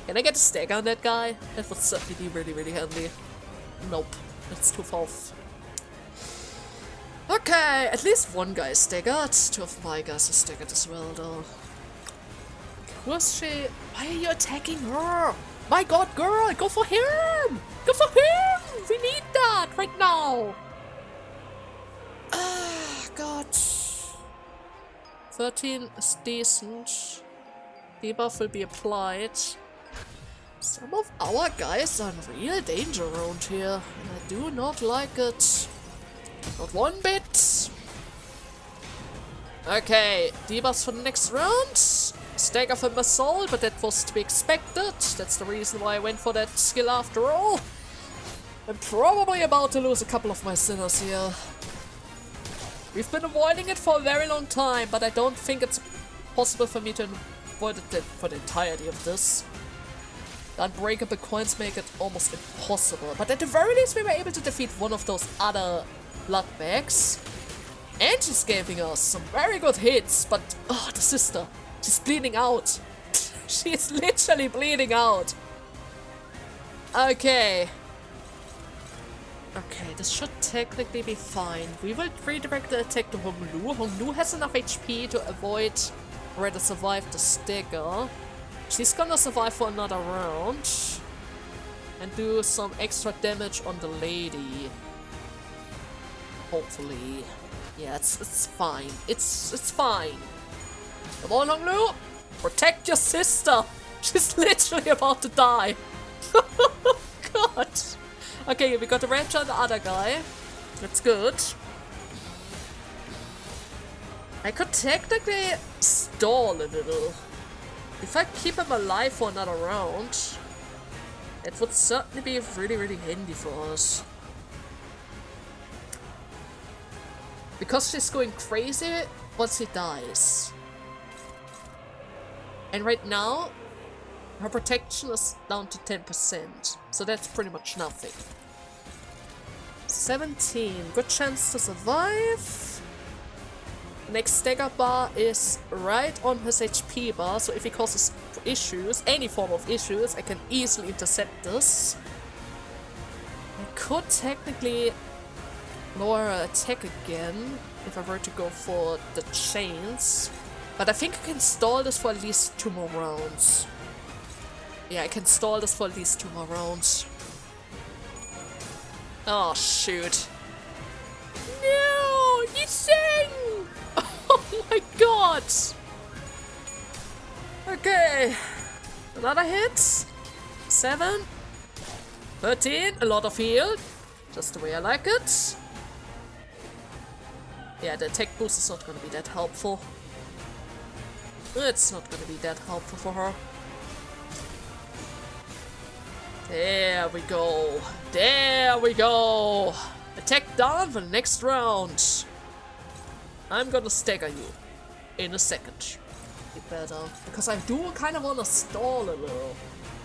Can I get a stagger on that guy? That would certainly be really, really handy. Nope. That's too far off. Okay, at least one guy is staggered. Two of my guys are staggered as well, though. Who's she? Why are you attacking her? My god, girl, go for him! Go for him! We need that right now! Ah, god. 13 is decent. Debuff will be applied. Some of our guys are in real danger around here, and I do not like it. Not one bit. Okay, debuffs for the next round. Stagger for my soul, but that was to be expected. That's the reason why I went for that skill after all. I'm probably about to lose a couple of my sinners here. We've been avoiding it for a very long time, but I don't think it's possible for me to avoid it for the entirety of this. The unbreakable coins make it almost impossible, but at the very least we were able to defeat one of those other blood bags. And she's giving us some very good hits, but oh, the sister, she's bleeding out. She's literally bleeding out. Okay. Okay, this should technically be fine. We will redirect the attack to Honglu. Honglu has enough HP to avoid or rather survive the stagger. She's gonna survive for another round and do some extra damage on the lady. Hopefully. Yeah, it's fine. It's fine. Come on, Honglu! Protect your sister! She's literally about to die. God. Okay, we got a wrench on the other guy. That's good. I could technically stall a little. If I keep him alive for another round, it would certainly be really, really handy for us. Because she's going crazy once he dies. And right now, her protection is down to 10%, so that's pretty much nothing. 17, good chance to survive. Next stagger bar is right on his HP bar, so if he causes issues, any form of issues, I can easily intercept this. I could technically lower her attack again if I were to go for the chains, but I think I can stall this for at least 2 more rounds. Yeah, I can stall this for at least 2 more rounds. Oh, shoot. No! You sing! Oh my god! Okay. Another hit. 7. 13. A lot of heal. Just the way I like it. Yeah, the attack boost is not gonna be that helpful. It's not gonna be that helpful for her. There we go. There we go. Attack down for the next round. I'm gonna stagger you in a second. Be better. Because I do kind of want to stall a little.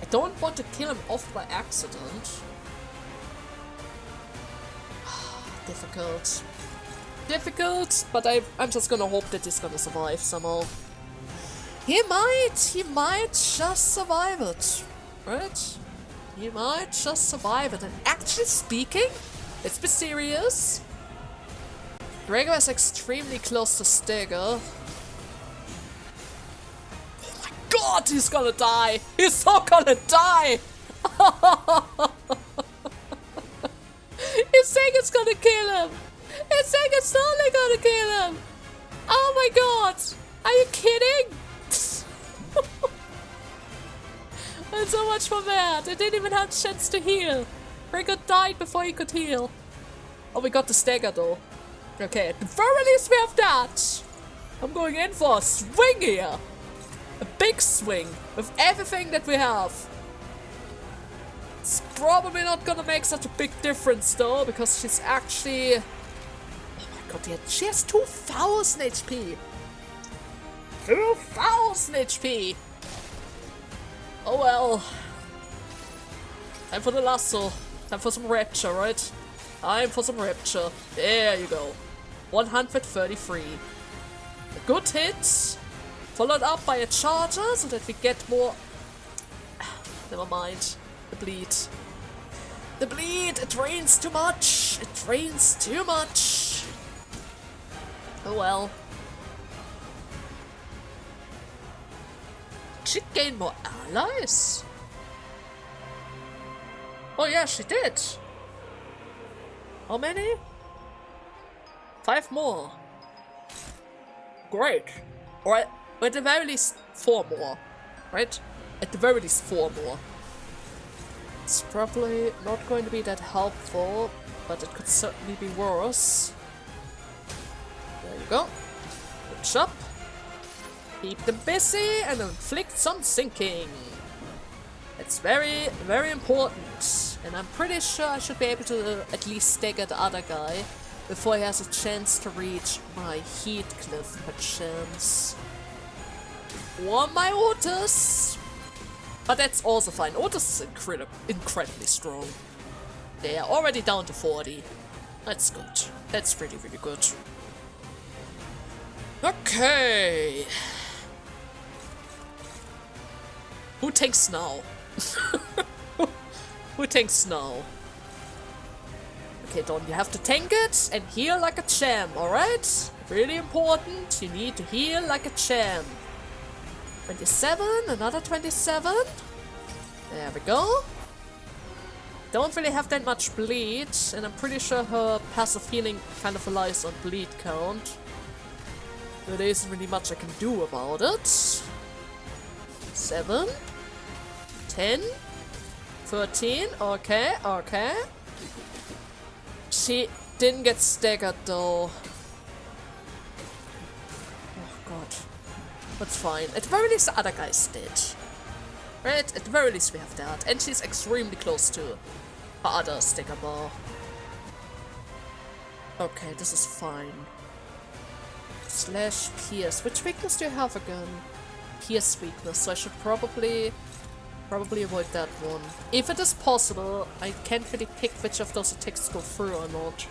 I don't want to kill him off by accident. Difficult. Difficult, but I'm just gonna hope that he's gonna survive somehow. He might just survive it. Right? He might just survive it. And actually speaking, let's be serious. Gregor is extremely close to stagger. Oh my god, he's gonna die! He's so gonna die! He's saying it's gonna kill him! He's saying it's totally gonna kill him! Oh my god! Are you kidding? And so much for that! I didn't even have a chance to heal! Gregor died before he could heal. Oh, we got the stagger though. Okay, at the very least we have that! I'm going in for a swing here! A big swing with everything that we have. It's probably not gonna make such a big difference though, because she's actually... Oh my god, yeah, she has 2000 HP! 2000 HP! Oh well. Time for the lasso. Time for some rapture, right? Time for some rapture. There you go. 133. A good hit. Followed up by a charger so that we get more... Never mind. The bleed. The bleed! It drains too much! It drains too much! Oh well. She gained more allies? Oh yeah, she did! How many? 5 more. Great. Or at the very least 4 more. Right? At the very least 4 more. It's probably not going to be that helpful, but it could certainly be worse. There you go. Good job. Keep them busy and inflict some sinking. It's very, very important. And I'm pretty sure I should be able to at least stagger the other guy before he has a chance to reach my Heathcliff perchance. Or my Otis. But that's also fine. Otis is incredibly strong. They are already down to 40. That's good. That's really, really good. Okay. Who tanks now? Who tanks now? Okay, Don, you have to tank it and heal like a champ, alright? Really important, you need to heal like a champ. 27, another 27. There we go. Don't really have that much bleed, and I'm pretty sure her passive healing kind of relies on bleed count. There isn't really much I can do about it. 7, 10, 13, okay, okay. She didn't get staggered though. Oh god. That's fine. At the very least the other guys did. Right? At the very least we have that. And she's extremely close to her other stagger bar. Okay, this is fine. Slash Pierce. Which weakness do you have again? Pierce weakness, so I should probably avoid that one. If it is possible, I can't really pick which of those attacks go through or not.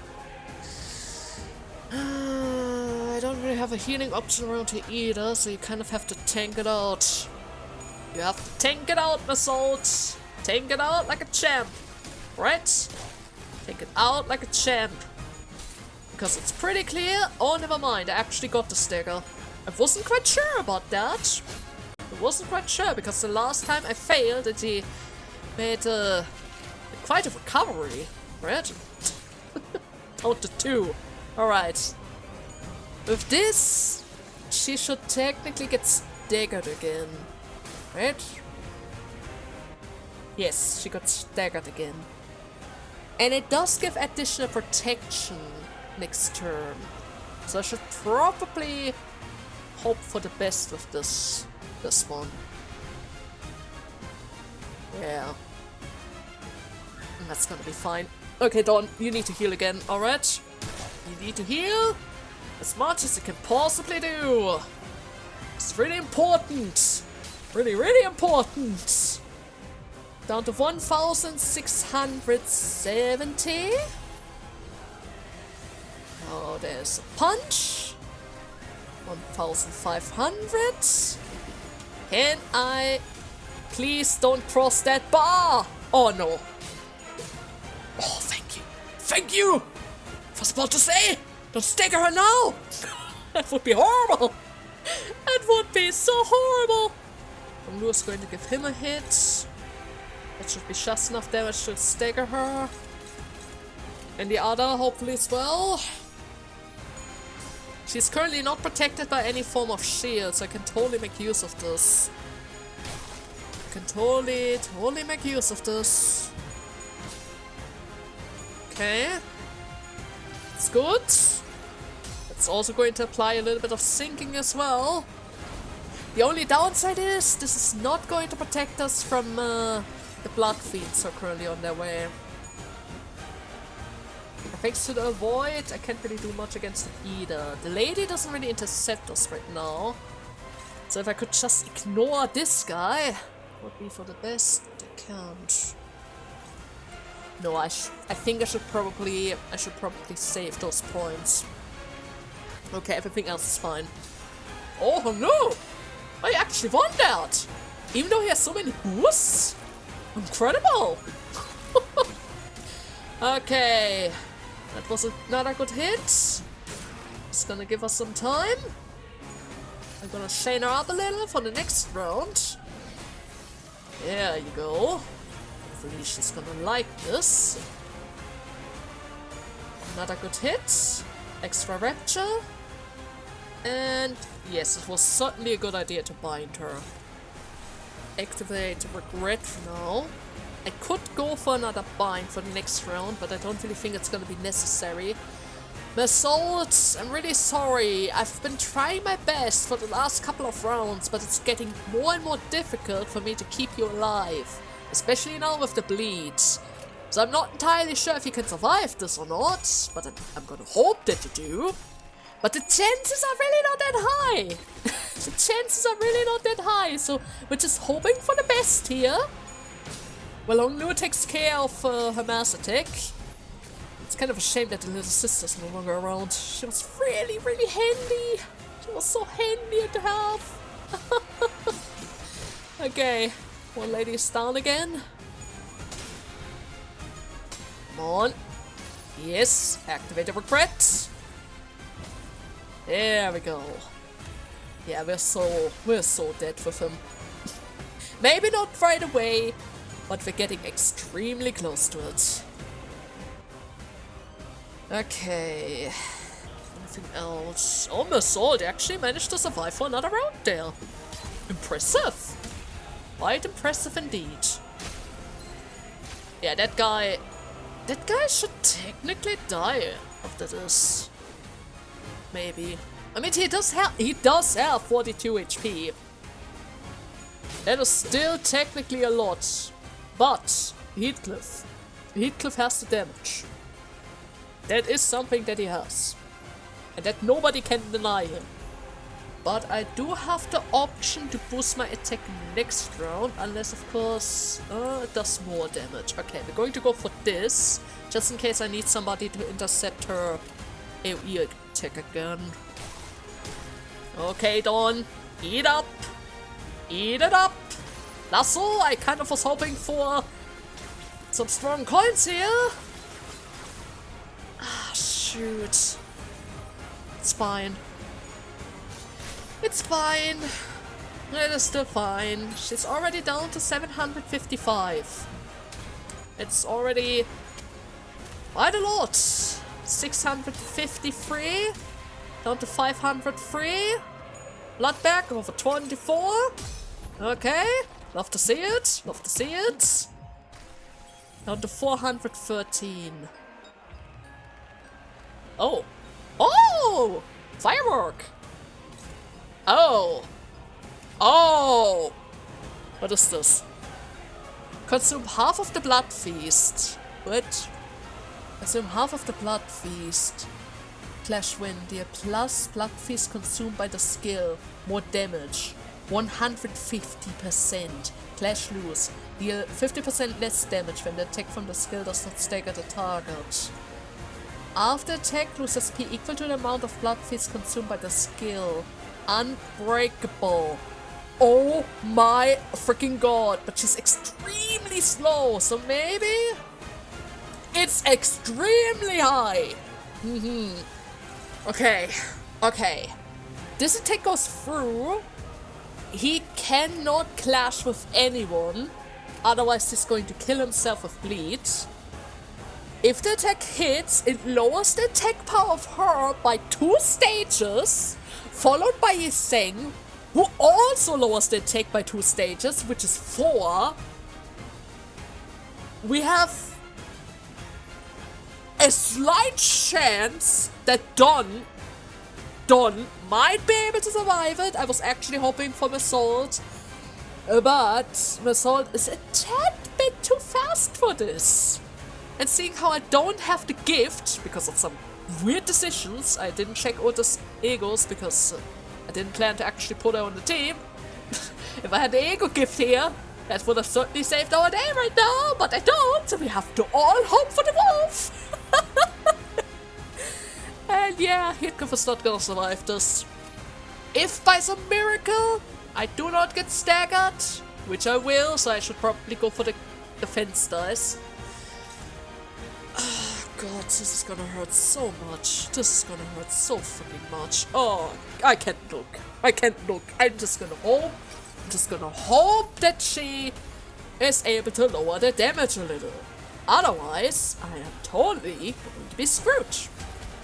I don't really have a healing option around here either, so you kind of have to tank it out. You have to tank it out, Massault! Tank it out like a champ! Right? Tank it out like a champ. Because it's pretty clear. Oh, never mind, I actually got the stagger. I wasn't quite sure about that. I wasn't quite sure, because the last time I failed, and he made quite a recovery, right? Down to 2. Alright. With this, she should technically get staggered again. Right? Yes, she got staggered again. And it does give additional protection next turn. So I should probably hope for the best with this one. Yeah. And that's gonna be fine. Okay, Dawn, you need to heal again, alright? You need to heal as much as you can possibly do. It's really important. Really, really important. Down to 1,670. Oh, there's a punch. 1,500. Can I... Please don't cross that bar! Oh no. Oh, thank you. Thank you! I was about to say, don't stagger her now! That would be horrible! That would be so horrible! Lua's going to give him a hit. That should be just enough damage to stagger her. And the other, hopefully, as well. She's currently not protected by any form of shield, so I can totally make use of this. I can totally make use of this. Okay. It's good. It's also going to apply a little bit of sinking as well. The only downside is this is not going to protect us from the blood fiends who are currently on their way. Thanks to the avoid, I can't really do much against it either. The lady doesn't really intercept us right now. So if I could just ignore this guy, it would be for the best. I can't. No, I think I should probably save those points. Okay, everything else is fine. Oh no! I actually won that! Even though he has so many boosts? Incredible! Okay. That was another good hit. It's gonna give us some time. I'm gonna chain her up a little for the next round. There you go. Hopefully she's gonna like this. Another good hit. Extra rapture. And yes, it was certainly a good idea to bind her. Activate regret for now. I could go for another bind for the next round, but I don't really think it's gonna be necessary. Massault, I'm really sorry. I've been trying my best for the last couple of rounds, but it's getting more and more difficult for me to keep you alive. Especially now with the bleeds. So I'm not entirely sure if you can survive this or not, but I'm gonna hope that you do. But the chances are really not that high. The chances are really not that high, so we're just hoping for the best here. Well, Lua takes care of her mass attack. It's kind of a shame that the little sister's no longer around. She was really, really handy. She was so handy to have. Okay, one lady is down again. Come on. Yes, activate the regret. There we go. Yeah, we're so dead with him. Maybe not right away, but we're getting extremely close to it. Okay. Anything else? Oh, Massault actually managed to survive for another round there. Impressive. Quite impressive indeed. Yeah, that guy should technically die after this. Maybe. I mean, he does have 42 HP. That is still technically a lot. But Heathcliff has the damage. That is something that he has. And that nobody can deny him. But I do have the option to boost my attack next round, unless of course it does more damage. Okay, we're going to go for this, just in case I need somebody to intercept her AoE attack again. Okay, Dawn, eat up! Eat it up! Lasso, I kind of was hoping for some strong coins here. Ah, shoot. It's fine. It's fine. It is still fine. She's already down to 755. It's already quite a lot. 653. Down to 503. Blood bag over 24. Okay, love to see it, love to see it. Down to 413. Oh. Oh! Firework! Oh! Oh! What is this? Consume half of the blood feast. What? Consume half of the blood feast. Clash win. Deal plus blood feast consumed by the skill. More damage. 150%. Clash lose. Deal 50% less damage when the attack from the skill does not stagger the target. After attack, lose SP equal to the amount of blood feast consumed by the skill. Unbreakable. Oh my freaking god. But she's extremely slow, so maybe it's extremely high. Okay. Okay. This attack goes through. He cannot clash with anyone. Otherwise he's going to kill himself with bleed. If the attack hits, it lowers the attack power of her by 2 stages, followed by Yiseng, who also lowers the attack by 2 stages, which is 4. We have a slight chance that Don might be able to survive it. I was actually hoping for Massault, but Massault is a tad bit too fast for this. And seeing how I don't have the gift, because of some weird decisions, I didn't check Otis' egos because I didn't plan to actually put her on the team. If I had the ego gift here, that would have certainly saved our day right now, but I don't, so we have to all hope for the wolf! And yeah, Heathcliff is not gonna survive this. If by some miracle I do not get staggered, which I will, so I should probably go for the defense dice. Oh god, this is gonna hurt so much. This is gonna hurt so freaking much. Oh, I can't look. I can't look. I'm just gonna hope that she is able to lower the damage a little. Otherwise, I am totally going to be screwed.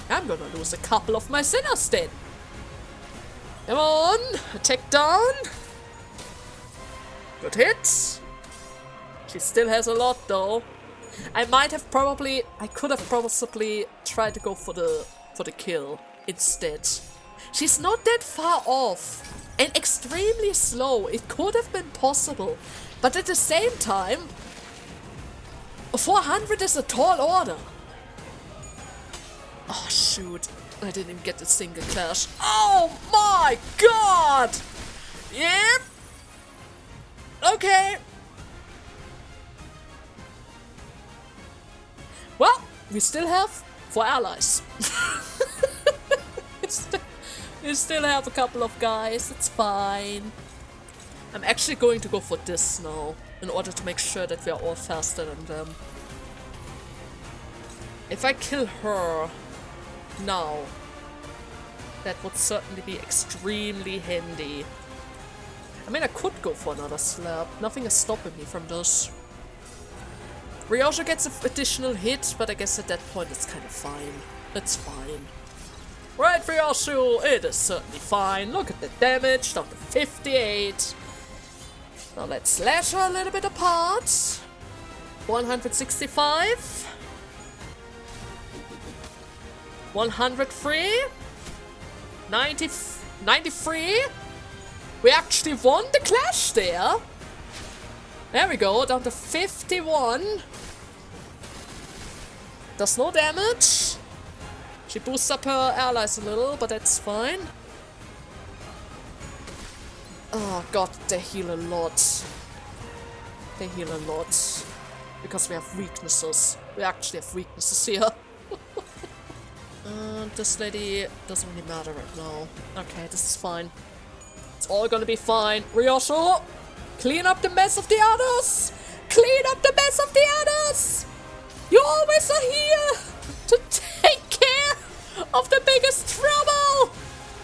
I'm gonna lose a couple of my sinners then. Come on, attack down. Good hit. She still has a lot though. I could have possibly tried to go for the kill instead. She's not that far off and extremely slow. It could have been possible, but at the same time, 400 is a tall order. Oh shoot, I didn't even get a single clash. Oh my god! Yep. Okay. Well, we still have 4 allies. We still have a couple of guys, it's fine. I'm actually going to go for this now, in order to make sure that we are all faster than them. If I kill her now, that would certainly be extremely handy. I mean, I could go for another slap. Nothing is stopping me from this. Ryosha gets an additional hit, but I guess at that point it's kind of fine. It's fine. Right, Ryoshu, it is certainly fine. Look at the damage, down to 58. Now let's slash her a little bit apart. 165. 103. 93. We actually won the clash there. There we go, down to 51. Does no damage. She boosts up her allies a little, but that's fine. Oh god, they heal a lot. They heal a lot. Because we have weaknesses. We actually have weaknesses here. This lady doesn't really matter right now. Okay, this is fine. It's all gonna be fine. Ryosho, clean up the mess of the others! Clean up the mess of the others! You always are here to take care of the biggest trouble!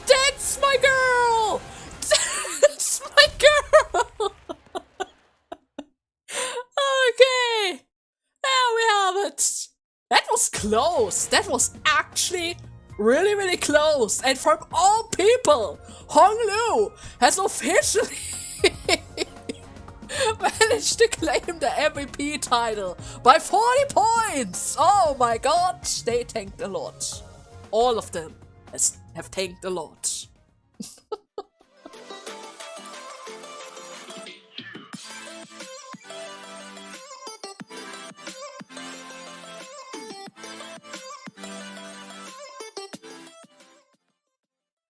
That's my girl! That's my girl! Okay, there we have it. That was close. That was actually really, really close. And from all people, Hong Lu has officially managed to claim the MVP title by 40 points! Oh my god, they tanked a lot. All of them have tanked a lot.